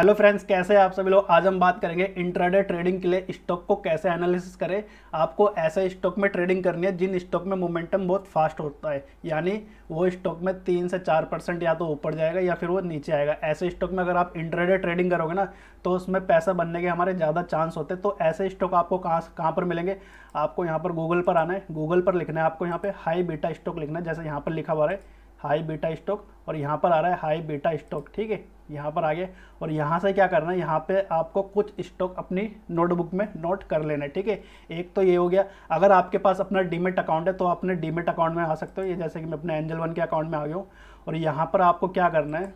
Hello friends, कैसे हैं आप सभी लोग। आज हम बात करेंगे इंट्राडे ट्रेडिंग के लिए स्टॉक को कैसे एनालिसिस करें। आपको ऐसे स्टॉक में ट्रेडिंग करनी है जिन स्टॉक में मोमेंटम बहुत फास्ट होता है, यानी वो स्टॉक में 3 से 4% या तो ऊपर जाएगा या फिर वो नीचे आएगा। ऐसे स्टॉक में अगर आप इंट्राडे ट्रेडिंग करोगे ना तो उसमें पैसा बनने के हमारे ज़्यादा चांस होते हैं। तो ऐसे स्टॉक आपको कहाँ कहाँ पर मिलेंगे। आपको यहाँ पर गूगल पर आना है, गूगल पर लिखना है आपको यहाँ पे हाई बीटा स्टॉक लिखना है, जैसे यहाँ पर लिखा हुआ है हाई बीटा स्टॉक, और यहाँ पर आ रहा है हाई बीटा स्टॉक। ठीक है, यहाँ पर आ गए और यहाँ से क्या करना है, यहाँ पे आपको कुछ स्टॉक अपनी नोटबुक में नोट कर लेना है। ठीक है, एक तो ये हो गया। अगर आपके पास अपना डीमेट अकाउंट है तो अपने डीमेट अकाउंट में आ सकते हो। ये जैसे कि मैं अपने एंजल वन के अकाउंट में आ गया हूँ और यहाँ पर आपको क्या करना है,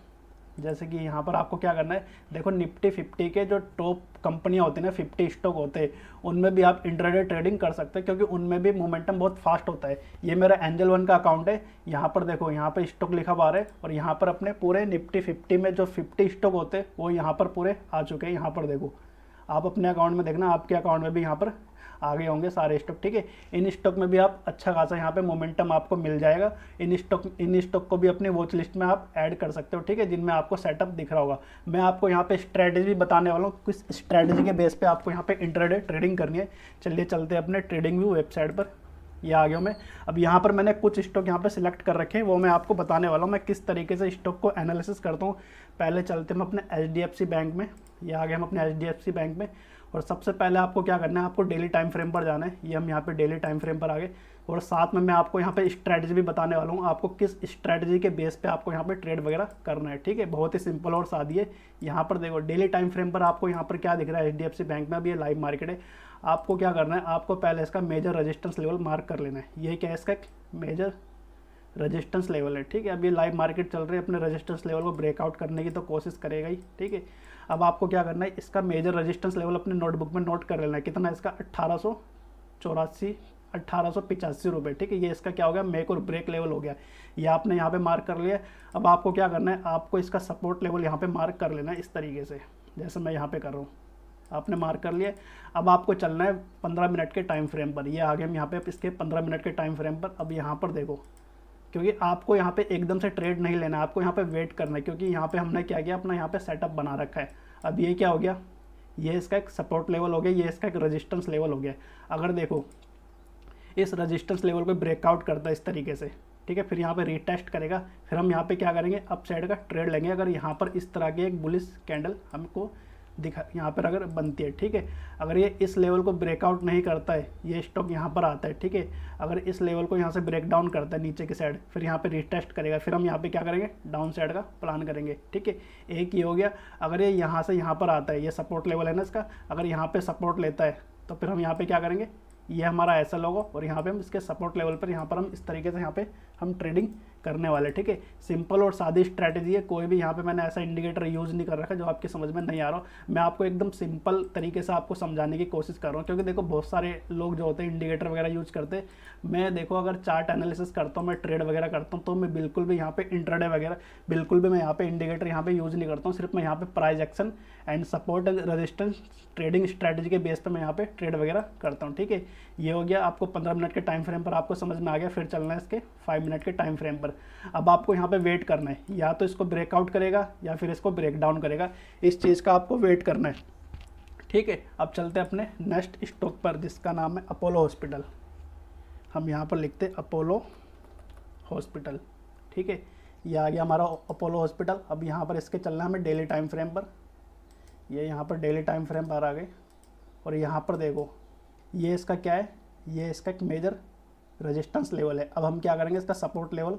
जैसे कि यहाँ पर आपको क्या करना है, देखो निफ्टी 50 के जो टॉप कंपनियाँ होती हैं ना, 50 स्टॉक होते हैं, उनमें भी आप इंट्राडे ट्रेडिंग कर सकते हैं क्योंकि उनमें भी मोमेंटम बहुत फास्ट होता है। ये मेरा एंजल वन का अकाउंट है। यहाँ पर देखो, यहाँ पर स्टॉक लिखा हुआ है और यहाँ पर अपने पूरे निफ्टी 50 में जो 50 स्टॉक होते हैं वो यहाँ पर पूरे आ चुके हैं। यहाँ पर देखो, आप अपने अकाउंट में देखना, आपके अकाउंट में भी यहाँ पर आ गए होंगे सारे स्टॉक। ठीक है, इन स्टॉक में भी आप अच्छा खासा यहाँ पे मोमेंटम आपको मिल जाएगा। इन स्टॉक को भी अपनी वॉच लिस्ट में आप ऐड कर सकते हो। ठीक है, जिनमें आपको सेटअप दिख रहा होगा। मैं आपको यहाँ पे स्ट्रैटेजी बताने वाला हूँ, किस स्ट्रैटेजी के बेस पे आपको यहाँ पे इंट्राडे ट्रेडिंग करनी है। चलिए चलते हैं अपने ट्रेडिंग व्यू वेबसाइट पर। ये आ गया मैं। अब यहाँ पर मैंने कुछ स्टॉक यहाँ पे सिलेक्ट कर रखे हैं, वो मैं आपको बताने वाला हूँ मैं किस तरीके से स्टॉक को एनालिसिस करता हूँ। पहले चलते हैं हम अपने HDFC बैंक में। ये आ गए हम अपने HDFC बैंक में और सबसे पहले आपको क्या करना है, आपको डेली टाइम फ्रेम पर जाना है। ये हम यहाँ पे डेली टाइम फ्रेम पर आ गए और साथ में मैं आपको यहाँ पे स्ट्रैटेजी भी बताने वाला हूँ, आपको किस स्ट्रैटेजी के बेस पे आपको यहाँ पे ट्रेड वगैरह करना है। ठीक है, बहुत ही सिंपल और सादी है। यहाँ पर देखो डेली टाइम फ्रेम पर आपको यहाँ पर क्या दिख रहा है, HDFC बैंक में अभी ये लाइव मार्केट है। आपको क्या करना है, आपको पहले इसका मेजर रेजिस्टेंस लेवल मार्क कर लेना है। ये क्या है, इसका मेजर रेजिस्टेंस लेवल है। ठीक है, अभी लाइव मार्केट चल रही है, अपने रेजिस्टेंस लेवल को ब्रेकआउट करने की तो कोशिश करेगा ही। ठीक है, अब आपको क्या करना है, इसका मेजर रेजिस्टेंस लेवल अपने नोटबुक में नोट कर लेना है। कितना है इसका, 1885 रुपये। ठीक है, ये इसका क्या हो गया, मेक और ब्रेक लेवल हो गया। ये आपने यहाँ पे मार्क कर लिया। अब आपको क्या करना है, आपको इसका सपोर्ट लेवल यहाँ पे मार्क कर लेना है इस तरीके से, जैसे मैं यहाँ पे कर रहा हूँ। आपने मार्क कर लिया। अब आपको चलना है 15 मिनट के टाइम फ्रेम पर। ये आ गए हम यहाँ पे इसके 15 मिनट के टाइम फ्रेम पर। अब यहाँ पर देखो, क्योंकि आपको यहाँ पे एकदम से ट्रेड नहीं लेना है, आपको यहाँ पे वेट करना है, क्योंकि यहाँ पे हमने क्या किया, अपना यहाँ पे सेटअप बना रखा है। अब ये क्या हो गया, ये इसका एक सपोर्ट लेवल हो गया, ये इसका एक रेजिस्टेंस लेवल हो गया। अगर देखो इस रेजिस्टेंस लेवल को ब्रेकआउट करता है इस तरीके से, ठीक है, फिर यहाँ पे रीटेस्ट करेगा, फिर हम यहाँ पे क्या करेंगे, अप साइड का ट्रेड लेंगे। अगर यहाँ पर इस तरह की एक बुलिश कैंडल हमको दिखा यहाँ पर अगर बनती है, ठीक है, अगर ये इस लेवल को ब्रेकआउट नहीं करता है, ये स्टॉक यहाँ पर आता है। ठीक है, अगर इस लेवल को यहाँ से ब्रेक डाउन करता है नीचे की साइड, फिर यहाँ पे रीटेस्ट करेगा, फिर हम यहाँ पे क्या करेंगे, डाउन साइड का प्लान करेंगे। ठीक है, एक ये हो गया। अगर ये यहाँ से यहाँ पर आता है, ये सपोर्ट लेवल है ना इसका, अगर यहाँ पे सपोर्ट लेता है तो फिर हम यहाँ पे क्या करेंगे, ये हमारा ऐसा लोगो और यहाँ पे हम इसके सपोर्ट लेवल पर यहाँ पर हम इस तरीके से यहाँ पे हम ट्रेडिंग करने वाले। ठीक है, सिंपल और सादी स्ट्रैटेजी है। कोई भी यहाँ पे मैंने ऐसा इंडिकेटर यूज़ नहीं कर रखा जो आपकी समझ में नहीं आ रहा हो। मैं आपको एकदम सिंपल तरीके से आपको समझाने की कोशिश कर रहा हूँ, क्योंकि देखो बहुत सारे लोग जो होते हैं इंडिकेटर वगैरह यूज़ करते हैं। मैं देखो अगर चार्ट एनालिसिस करता हूँ, मैं ट्रेड वगैरह करता हूँ, तो मैं बिल्कुल भी यहाँ पे इंट्राडे वगैरह बिल्कुल भी मैं यहाँ पे इंडिकेटर यहाँ पे यूज़ नहीं करता हूँ। सिर्फ मैं यहाँ पे price action and support resistance trading strategy के बेस पे मैं यहाँ पे ट्रेड वगैरह करता हूँ। ठीक है, ये हो गया। आपको 15 मिनट के टाइम फ्रेम पर आपको समझ में आ गया। फिर चलना है इसके 5 मिनट के टाइम फ्रेम पर। अब आपको यहाँ पे वेट करना है, या तो इसको ब्रेकआउट करेगा या फिर इसको ब्रेक डाउन करेगा, इस चीज़ का आपको वेट करना है। ठीक है, अब चलते हैं अपने नेक्स्ट स्टॉक पर जिसका नाम है अपोलो हॉस्पिटल। हम यहाँ पर लिखते हैं अपोलो हॉस्पिटल। ठीक है, ये आ गया हमारा अपोलो हॉस्पिटल। अब यहाँ पर इसके चलना है हमें डेली टाइम फ्रेम पर। ये यहाँ पर डेली टाइम फ्रेम पर आ गए और यहाँ पर देखो, ये इसका क्या है, ये इसका एक मेजर रेजिस्टेंस लेवल है। अब हम क्या करेंगे, इसका सपोर्ट लेवल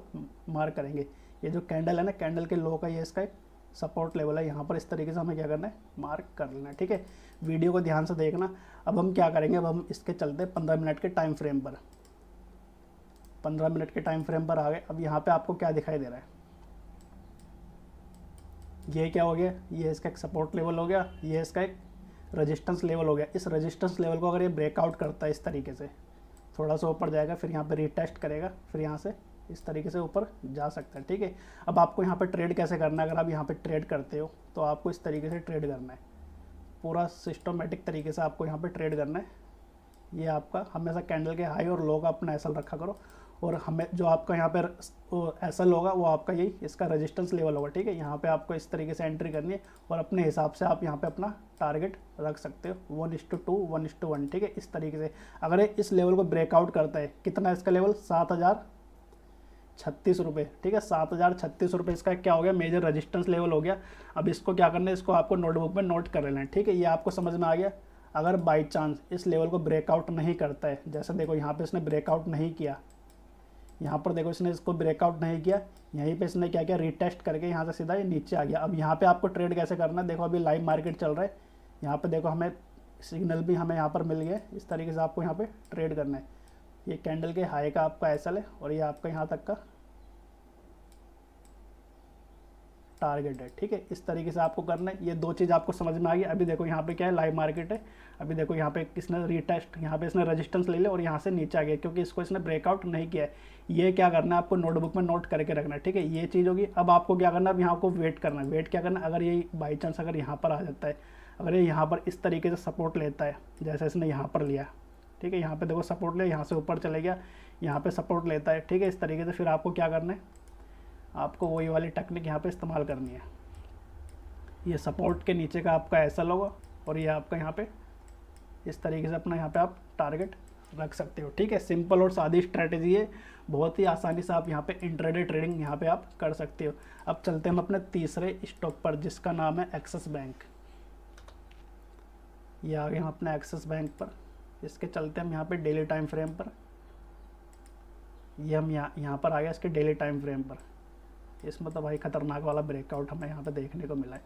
मार्क करेंगे। ये जो कैंडल है ना, कैंडल के लो का ये इसका एक सपोर्ट लेवल है। यहाँ पर इस तरीके से हमें क्या करना है, मार्क कर लेना है। ठीक है, वीडियो को ध्यान से देखना। अब हम क्या करेंगे, अब हम इसके चलते 15 मिनट के टाइम फ्रेम पर। 15 मिनट के टाइम फ्रेम पर आ गए। अब यहाँ पे आपको क्या दिखाई दे रहा है, ये क्या हो गया, ये इसका एक सपोर्ट लेवल हो गया, ये इसका एक रेजिस्टेंस लेवल हो गया। इस रेजिस्टेंस लेवल को अगर ये ब्रेकआउट करता है इस तरीके से, थोड़ा सा ऊपर जाएगा, फिर यहाँ पे रीटेस्ट करेगा, फिर यहाँ से इस तरीके से ऊपर जा सकता है। ठीक है, अब आपको यहाँ पे ट्रेड कैसे करना है, अगर आप यहाँ पे ट्रेड करते हो तो आपको इस तरीके से ट्रेड करना है, पूरा सिस्टमेटिक तरीके से आपको यहाँ पे ट्रेड करना है। ये आपका हमेशा कैंडल के हाई और लो का अपना एसल रखा करो और हमें जो आपका यहाँ पर एसएल होगा वो आपका यही इसका रेजिस्टेंस लेवल होगा, ठीक है। यहाँ पे आपको इस तरीके से एंट्री करनी है और अपने हिसाब से आप यहाँ पे अपना टारगेट रख सकते हो 1:2 1:1, ठीक है। इस तरीके से अगर ये इस लेवल को ब्रेकआउट करता है, कितना है इसका लेवल 7,036 रुपये, ठीक है। 7,036 रुपये इसका क्या हो गया, मेजर रेजिस्टेंस लेवल हो गया। अब इसको क्या करना है, इसको आपको नोटबुक में नोट कर लेना है, ठीक है। ये आपको समझ में आ गया। अगर बाई चांस इस लेवल को ब्रेकआउट नहीं करता है, जैसे देखो यहाँ पे इसने ब्रेकआउट नहीं किया, यहाँ पर देखो इसने इसको ब्रेकआउट नहीं किया, यहीं पे इसने क्या किया, रीटेस्ट करके यहाँ से सीधा ये नीचे आ गया। अब यहाँ पे आपको ट्रेड कैसे करना है, देखो अभी लाइव मार्केट चल रहा है, यहाँ पे देखो हमें सिग्नल भी हमें यहाँ पर मिल गया। इस तरीके से आपको यहाँ पे ट्रेड करना है। ये कैंडल के हाई का आपका एसएल है और ये आपका यहाँ तक का टारगेट है, ठीक है। इस तरीके से आपको करना है। ये दो चीज़ आपको समझ में आ गई। अभी देखो यहाँ पे क्या है, लाइव मार्केट है। अभी देखो यहाँ पे किसने रीटेस्ट, यहाँ पे इसने रेजिस्टेंस ले लिया और यहाँ से नीचे आ गया, क्योंकि इसको इसने ब्रेकआउट नहीं किया है। ये क्या करना है, आपको नोटबुक में नोट करके रखना है, ठीक है। ये चीज़ होगी। अब आपको क्या करना है, अब यहाँ को वेट करना है। वेट क्या करना है, अगर ये बाई चांस अगर यहाँ पर आ जाता है, अगर ये यहाँ पर इस तरीके से सपोर्ट लेता है, जैसे इसने यहाँ पर लिया, ठीक है। यहाँ पर देखो सपोर्ट लिया, यहाँ से ऊपर चले गया, यहाँ पर सपोर्ट लेता है, ठीक है। इस तरीके से फिर आपको क्या करना है, आपको वही वाली टेक्निक यहाँ पे इस्तेमाल करनी है। ये सपोर्ट के नीचे का आपका एसएल होगा और ये आपका यहाँ पे इस तरीके से अपना यहाँ पे आप टारगेट रख सकते हो, ठीक है। सिंपल और सादी स्ट्रैटेजी है, बहुत ही आसानी से आप यहाँ पे इंट्राडे ट्रेडिंग यहाँ पे आप कर सकते हो। अब चलते हैं हम अपने तीसरे स्टॉक पर, जिसका नाम है एक्सिस बैंक। ये आ गए हम अपने एक्सिस बैंक पर। इसके चलते हम यहाँ पे डेली टाइम फ्रेम पर, ये हम यहाँ पर आ गया इसके डेली टाइम फ्रेम पर। इसमें तो भाई खतरनाक वाला ब्रेकआउट हमें यहाँ पे देखने को मिला है।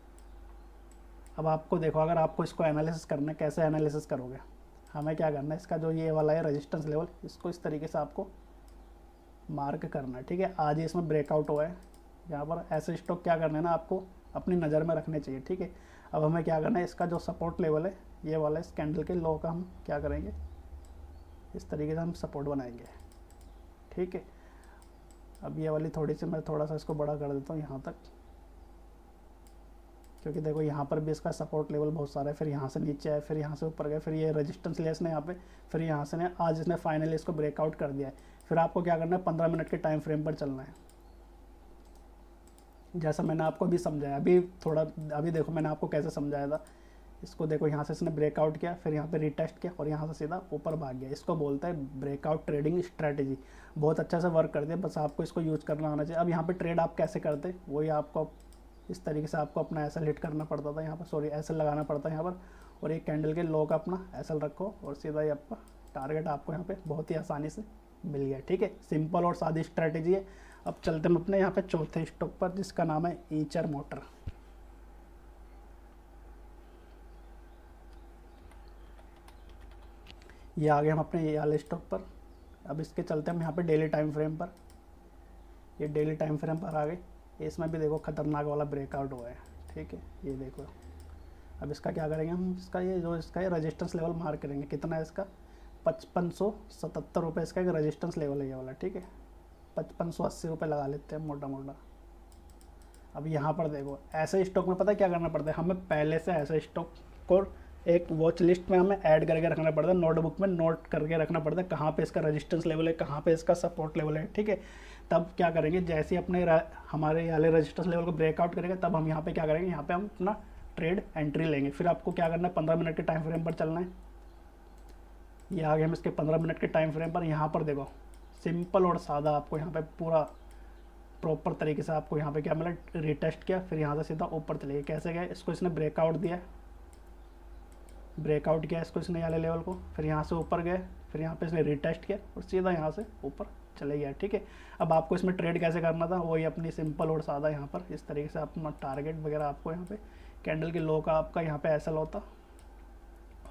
अब आपको देखो, अगर आपको इसको एनालिसिस करना है, कैसे एनालिसिस करोगे, हमें क्या करना है, इसका जो ये वाला है रेजिस्टेंस लेवल, इसको इस तरीके से आपको मार्क करना है, ठीक है। आज ही इसमें ब्रेकआउट हुआ है यहाँ पर। ऐसे स्टॉक क्या करना है ना, आपको अपनी नज़र में रखने चाहिए, ठीक है। अब हमें क्या करना है, इसका जो सपोर्ट लेवल है ये वाला, इस कैंडल के लो का हम क्या करेंगे, इस तरीके से हम सपोर्ट बनाएंगे, ठीक है। अब ये वाली थोड़ी सी मैं थोड़ा सा इसको बड़ा कर देता हूँ यहाँ तक, क्योंकि देखो यहाँ पर भी इसका सपोर्ट लेवल बहुत सारा है। फिर यहाँ से नीचे आए, फिर यहाँ से ऊपर गए, फिर ये रेजिस्टेंस लिया इसने यहाँ पे, फिर यहाँ से ने आज इसने फाइनली इसको ब्रेकआउट कर दिया है। फिर आपको क्या करना है, 15 मिनट के टाइम फ्रेम पर चलना है, जैसा मैंने आपको अभी समझाया। अभी देखो मैंने आपको कैसे समझाया था। इसको देखो यहाँ से इसने ब्रेकआउट किया, फिर यहाँ पे रिटेस्ट किया और यहाँ से सीधा ऊपर भाग गया। इसको बोलता है ब्रेकआउट ट्रेडिंग स्ट्रैटेजी। बहुत अच्छा से वर्क करती है, बस आपको इसको यूज़ करना आना चाहिए। अब यहाँ पे ट्रेड आप कैसे करते, वही आपको इस तरीके से आपको अपना एसएल हिट करना पड़ता था यहाँ पर, सॉरी एसएल लगाना पड़ता है यहाँ पर, और एक कैंडल के लो का अपना एसएल रखो और सीधा ही आपका टारगेट आपको यहाँ पे बहुत ही आसानी से मिल गया, ठीक है। सिंपल और सादी स्ट्रैटेजी है। अब चलते हम अपने यहाँ पे चौथे स्टॉक पर, जिसका नाम है ईचर मोटर। ये आ गए हम अपने ये वाले स्टॉक पर। अब इसके चलते हम यहाँ पे डेली टाइम फ्रेम पर, ये डेली टाइम फ्रेम पर आ गए। इसमें भी देखो खतरनाक वाला ब्रेकआउट हुआ है, ठीक है। ये देखो, अब इसका क्या करेंगे हम, इसका ये रेजिस्टेंस लेवल मार्क करेंगे। कितना है इसका, 5577 रुपये इसका एक रेजिस्टेंस लेवल है ये वाला, ठीक है। 5580 रुपये लगा लेते हैं मोटा मोटा। अब यहाँ पर देखो, ऐसे स्टॉक में पता है क्या करना पड़ता है, हमें पहले से ऐसे स्टॉक को एक वॉच लिस्ट में हमें ऐड करके रखना पड़ता है, नोटबुक में नोट करके रखना पड़ता है कहाँ पे इसका रेजिस्टेंस लेवल है, कहाँ पे इसका सपोर्ट लेवल है, ठीक है। तब क्या करेंगे, जैसे ही अपने हमारे वाले रेजिस्टेंस लेवल को ब्रेकआउट करेंगे, तब हम यहाँ पे क्या करेंगे, यहाँ पे हम अपना ट्रेड एंट्री लेंगे। फिर आपको क्या करना है, 15 मिनट के टाइम फ्रेम पर चलना है। ये आ गए हम इसके 15 मिनट के टाइम फ्रेम पर। यहाँ पर देखो सिंपल और सादा आपको यहाँ पे पूरा प्रॉपर तरीके से आपको यहाँ पे क्या मिला, रिटेस्ट किया, फिर यहाँ से सीधा ऊपर चले गए। कैसे गए, इसको इसने ब्रेकआउट दिया, ब्रेकआउट किया इसको इसने वाले लेवल को, फिर यहाँ से ऊपर गए, फिर यहाँ पे इसने रिटेस्ट किया और सीधा यहाँ से ऊपर चले गया, ठीक है। अब आपको इसमें ट्रेड कैसे करना था, वही अपनी सिंपल और सादा यहाँ पर इस तरीके से अपना टारगेट वगैरह आपको यहाँ पे कैंडल के लो का आपका यहाँ पे ऐसा होता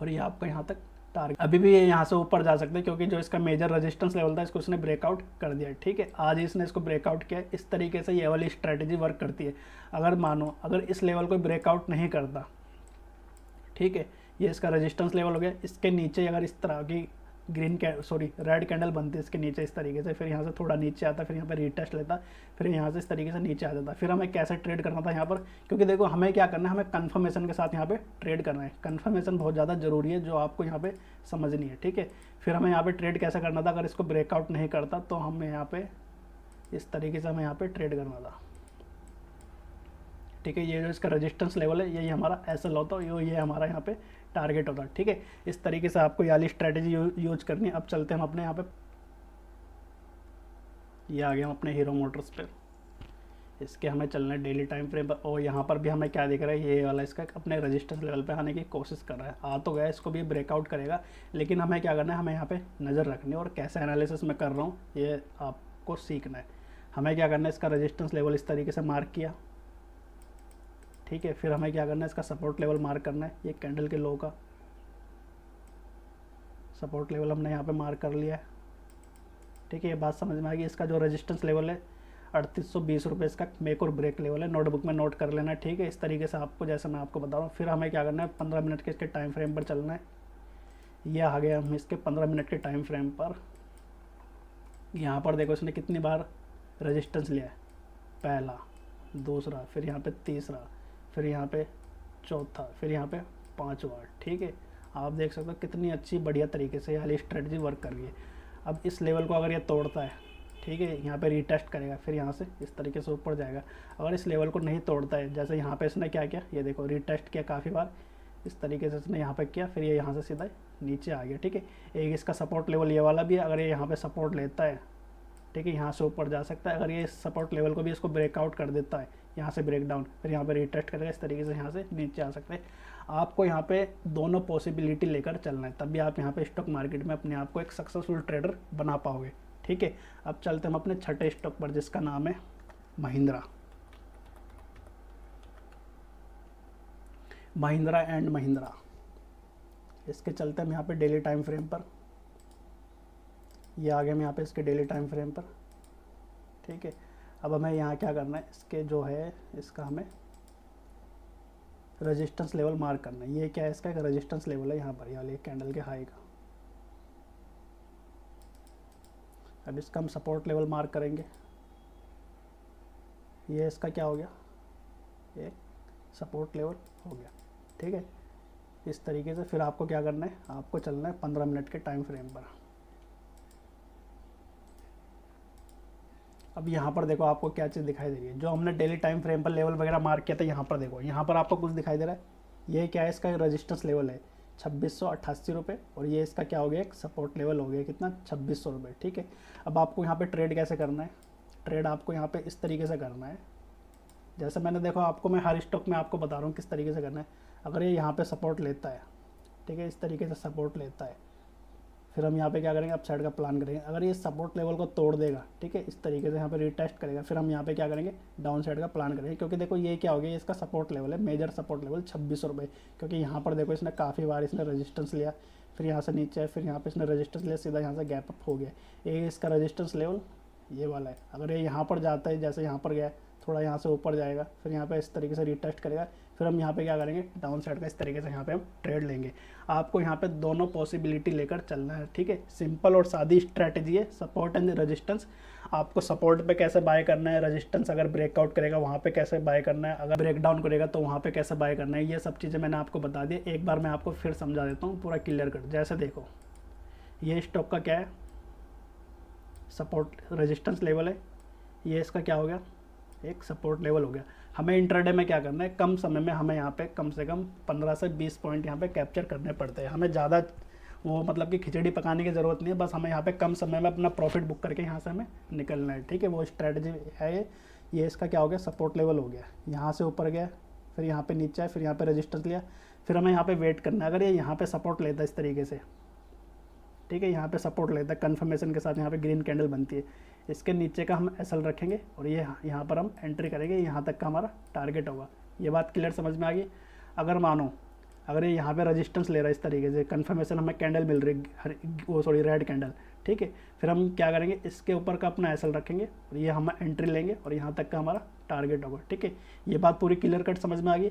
और ये आपका यहाँ तक टारगेट। अभी भी ये यहाँ से ऊपर जा सकते हैं, क्योंकि जो इसका मेजर रेजिस्टेंस लेवल था इसको इसने ब्रेकआउट कर दिया, ठीक है। आज इसने इसको ब्रेकआउट किया। इस तरीके से ये वाली स्ट्रैटेजी वर्क करती है। अगर मानो अगर इस लेवल को ब्रेकआउट नहीं करता, ठीक है, ये इसका रेजिस्टेंस लेवल हो गया, इसके नीचे अगर इस तरह की रेड कैंडल बनती है इसके नीचे इस तरीके से, फिर यहाँ से थोड़ा नीचे आता, फिर यहाँ पे रीटेस्ट लेता, फिर यहाँ से इस तरीके से नीचे आ जाता। फिर हमें कैसे ट्रेड करना था यहाँ पर, क्योंकि देखो हमें क्या करना है, हमें कन्फर्मेशन के साथ यहाँ पे ट्रेड करना है। कन्फर्मेशन बहुत ज़्यादा ज़रूरी है जो आपको यहाँ पे समझनी है, ठीक है। फिर हमें यहाँ पे ट्रेड कैसे करना था, अगर इसको ब्रेकआउट नहीं करता तो हमें यहाँ पे इस तरीके से हमें यहाँ पे ट्रेड करना था, ठीक है। ये जो इसका रेजिस्टेंस लेवल है यही हमारा एसएल होता है, ये हमारा यहाँ पे टारगेट होता है, ठीक है। इस तरीके से आपको ये वाली स्ट्रेटेजी यूज करनी है। अब चलते हैं हम अपने यहाँ पे, ये आ गए हम अपने हीरो मोटर्स पे। इसके हमें चलना है डेली टाइम फ्रेम पर, और यहाँ पर भी हमें क्या दिख रहा है, ये वाला इसका अपने रेजिस्टेंस लेवल पे आने की कोशिश कर रहा है। आ तो गया, इसको भी ब्रेकआउट करेगा, लेकिन हमें क्या करना है, हमें यहाँ पे नज़र रखनी है। और कैसे एनालिसिस मैं कर रहा हूँ ये आपको सीखना है। हमें क्या करना है, इसका रेजिस्टेंस लेवल इस तरीके से मार्क किया, ठीक है। फिर हमें क्या करना है, इसका सपोर्ट लेवल मार्क करना है। ये कैंडल के लो का सपोर्ट लेवल हमने यहाँ पे मार्क कर लिया है, ठीक है। ये बात समझ में आ गई। इसका जो रेजिस्टेंस लेवल है 3820 रुपये इसका मेक और ब्रेक लेवल है, नोटबुक में नोट कर लेना, ठीक है। इस तरीके से आपको, जैसे मैं आपको बता रहा हूँ। फिर हमें क्या करना है, 15 मिनट के इसके टाइम फ्रेम पर चलना है। ये आ गया हम इसके 15 मिनट के टाइम फ्रेम पर। यहाँ पर देखो इसने कितनी बार रेजिस्टेंस लिया है, पहला, दूसरा, फिर यहाँ पे तीसरा, फिर यहाँ पे चौथा, फिर यहाँ पे पांचवा, ठीक है। आप देख सकते हो कितनी अच्छी बढ़िया तरीके से ये स्ट्रेटजी वर्क कर रही है। अब इस लेवल को अगर ये तोड़ता है, ठीक है, यहाँ पे रीटेस्ट करेगा, फिर यहाँ से इस तरीके से ऊपर जाएगा। अगर इस लेवल को नहीं तोड़ता है, जैसे यहाँ पे इसने क्या किया, ये देखो रीटेस्ट किया काफ़ी बार, इस तरीके से इसने यहाँ पे किया, फिर ये यहाँ से सीधा नीचे आ गया, ठीक है। एक इसका सपोर्ट लेवल ये वाला भी है, अगर ये यहाँ पे सपोर्ट लेता है, ठीक है, यहाँ से ऊपर जा सकता है। अगर ये सपोर्ट लेवल को भी इसको ब्रेकआउट कर देता है, यहाँ से ब्रेक डाउन, फिर यहाँ पे रीटेस्ट करेगा, इस तरीके से यहाँ से नीचे आ सकते हैं। आपको यहाँ पे दोनों पॉसिबिलिटी लेकर चलना है, तभी आप यहाँ पे स्टॉक मार्केट में अपने आप को एक सक्सेसफुल ट्रेडर बना पाओगे, ठीक है। अब चलते हम अपने छठे स्टॉक पर, जिसका नाम है महिंद्रा एंड महिंद्रा। इसके चलते हम यहाँ पे डेली टाइम फ्रेम पर, ये आ गए हम यहाँ पे इसके डेली टाइम फ्रेम पर, ठीक है। अब हमें यहाँ क्या करना है, इसके जो है इसका हमें रेजिस्टेंस लेवल मार्क करना है। ये क्या है, इसका एक रेजिस्टेंस लेवल है यहाँ पर, ये कैंडल के हाई का। अब इसका हम सपोर्ट लेवल मार्क करेंगे। ये इसका क्या हो गया, एक सपोर्ट लेवल हो गया, ठीक है। इस तरीके से फिर आपको क्या करना है, आपको चलना है 15 मिनट के टाइम फ्रेम पर। अब यहाँ पर देखो आपको क्या चीज़ दिखाई दे रही है, जो हमने डेली टाइम फ्रेम पर लेवल वगैरह मार्क किया था, यहाँ पर देखो, यहाँ पर आपको कुछ दिखाई दे रहा है। ये क्या है, इसका रेजिस्टेंस लेवल है 2688 रुपये, और ये इसका क्या हो गया, एक सपोर्ट लेवल हो गया कितना, 2600 रुपये, ठीक है। अब आपको यहाँ पे ट्रेड कैसे करना है, ट्रेड आपको यहाँ पे इस तरीके से करना है, जैसे मैंने देखो आपको, मैं हर स्टॉक में आपको बता रहा हूँ किस तरीके से करना है। अगर ये यहाँ पे सपोर्ट लेता है, ठीक है, इस तरीके से सपोर्ट लेता है, फिर हम यहाँ पे क्या करेंगे, अप साइड का प्लान करेंगे। अगर ये सपोर्ट लेवल को तोड़ देगा, ठीक है, इस तरीके से यहाँ पे रीटेस्ट करेगा, फिर हम यहाँ पे क्या करेंगे, डाउन साइड का प्लान करेंगे। क्योंकि देखो ये क्या हो गया, इसका सपोर्ट लेवल है, मेजर सपोर्ट लेवल 2600 रुपये, क्योंकि यहाँ पर देखो इसने काफ़ी बार इसने रेजिस्टेंस लिया, फिर यहाँ से नीचे, फिर यहाँ पे इसने रेजिस्टेंस लिया, सीधा यहाँ से गैप अप हो गया। ये इसका रेजिस्टेंस लेवल ये वाला है। अगर ये यहाँ पर जाता है, जैसे यहाँ पर गया, थोड़ा यहाँ से ऊपर जाएगा, फिर यहाँ पे इस तरीके से रीटेस्ट करेगा, फिर हम यहाँ पे क्या करेंगे, डाउन साइड का इस तरीके से यहाँ पे हम ट्रेड लेंगे। आपको यहाँ पे दोनों पॉसिबिलिटी लेकर चलना है, ठीक है। सिंपल और सादी स्ट्रैटेजी है, सपोर्ट एंड रेजिस्टेंस। आपको सपोर्ट पे कैसे बाय करना है, रेजिस्टेंस अगर ब्रेकआउट करेगा वहाँ पे कैसे बाय करना है, अगर ब्रेक डाउन करेगा तो वहाँ पे कैसे बाय करना है, ये सब चीज़ें मैंने आपको बता दी। एक बार मैं आपको फिर समझा देता हूँ पूरा क्लियर कर। जैसे देखो, ये स्टॉक का क्या है, सपोर्ट रेजिस्टेंस लेवल है, ये इसका क्या हो गया, एक सपोर्ट लेवल हो गया। हमें इंट्राडे में क्या करना है, कम समय में हमें यहाँ पे कम से कम 15 से 20 पॉइंट यहाँ पे कैप्चर करने पड़ते हैं। हमें ज़्यादा वो मतलब कि खिचड़ी पकाने की ज़रूरत नहीं है, बस हमें यहाँ पे कम समय में अपना प्रॉफिट बुक करके यहाँ से हमें निकलना है, ठीक है। वो स्ट्रैटेजी है ये इसका क्या हो गया, सपोर्ट लेवल हो गया, यहाँ से ऊपर गया, फिर यहाँ पे नीचे आया, फिर यहाँ पे रेजिस्टेंस लिया, फिर हमें यहाँ पे वेट करना है। अगर ये यहाँ पे सपोर्ट लेता है इस तरीके से, ठीक है, यहाँ पे सपोर्ट लेता है कन्फर्मेशन के साथ, यहाँ पे ग्रीन कैंडल बनती है, इसके नीचे का हम एसएल रखेंगे और ये यहाँ पर हम एंट्री करेंगे, यहाँ तक का हमारा टारगेट होगा। ये बात क्लियर समझ में आ गई। अगर मानो अगर ये यहाँ पे रेजिस्टेंस ले रहा है इस तरीके से, कन्फर्मेशन हमें कैंडल मिल रही रेड कैंडल, ठीक है, फिर हम क्या करेंगे, इसके ऊपर का अपना एसएल रखेंगे और ये हम एंट्री लेंगे और यहाँ तक का हमारा टारगेट होगा, ठीक है। ये बात पूरी क्लियर कट समझ में आ गई।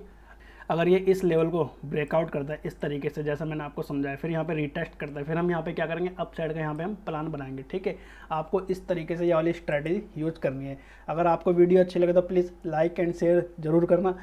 अगर ये इस लेवल को ब्रेकआउट करता है इस तरीके से जैसा मैंने आपको समझाया, फिर यहाँ पे रीटेस्ट करता है, फिर हम यहाँ पे क्या करेंगे, अप साइड का यहाँ पे हम प्लान बनाएंगे। ठीक है, आपको इस तरीके से ये वाली स्ट्रैटेजी यूज़ करनी है। अगर आपको वीडियो अच्छी लगे तो प्लीज़ लाइक एंड शेयर जरूर करना।